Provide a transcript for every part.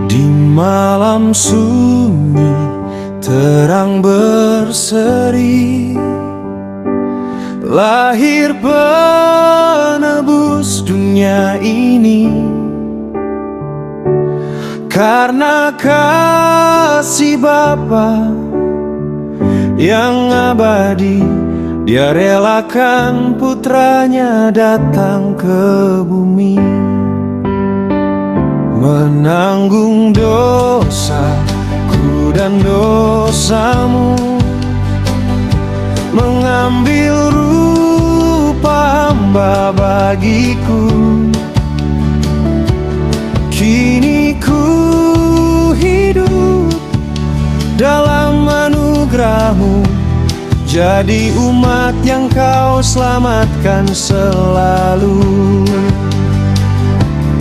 Di malam sunyi terang berseri, lahir penebus dunia ini. Karena kasih Bapa yang abadi, Dia relakan putranya datang ke bumi, menanggung dosaku dan dosamu, mengambil rupa hamba bagiku. Kini ku hidup dalam anugerah-Mu, jadi umat yang Kau selamatkan selalu.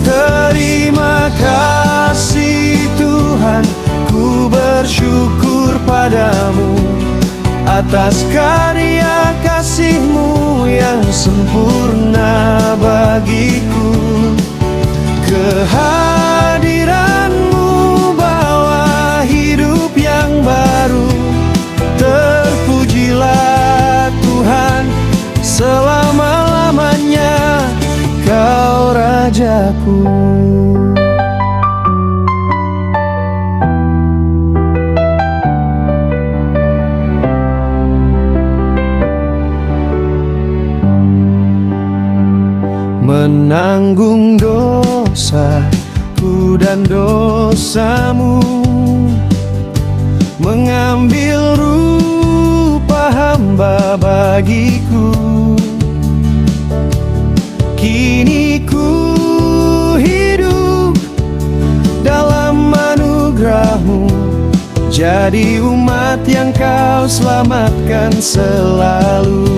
Terima kasih Tuhan, ku bersyukur padamu atas karya kasih-Mu yang sempurna bagiku. Kehadiran-Mu bawa hidup yang baru. Terpujilah Tuhan selama-lamanya, Kau Rajaku. Menanggung dosaku dan dosamu, mengambil rupa hamba bagiku. Kini ku hidup dalam anugerah-Mu, jadi umat yang Kau selamatkan selalu.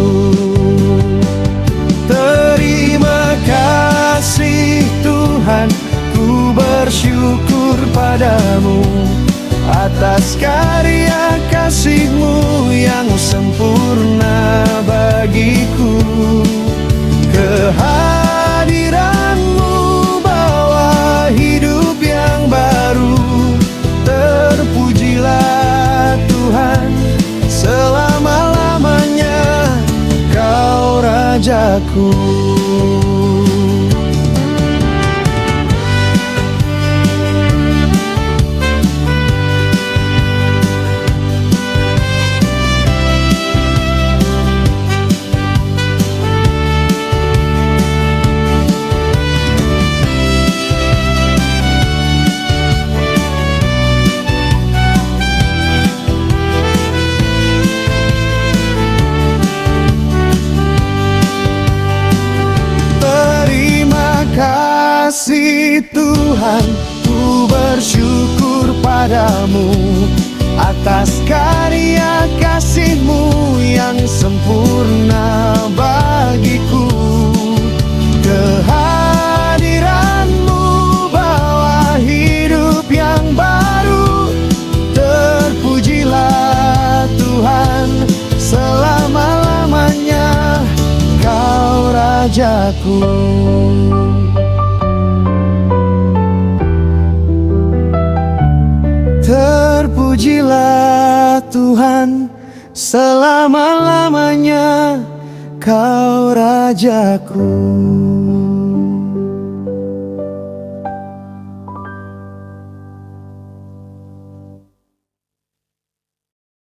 Terima kasih Tuhan, ku bersyukur padamu atas karya kasih-Mu yang sempurna bagiku. Kehadiran-Mu bawa hidup yang baru. Terpujilah Tuhan selama-lamanya, Kau Rajaku. Kasih Tuhan, ku bersyukur padamu atas karya kasih-Mu yang sempurna bagiku. Kehadiran-Mu bawa hidup yang baru. Terpujilah Tuhan selama-lamanya, Kau Rajaku. Terpujilah Tuhan selama-lamanya, Kau Rajaku.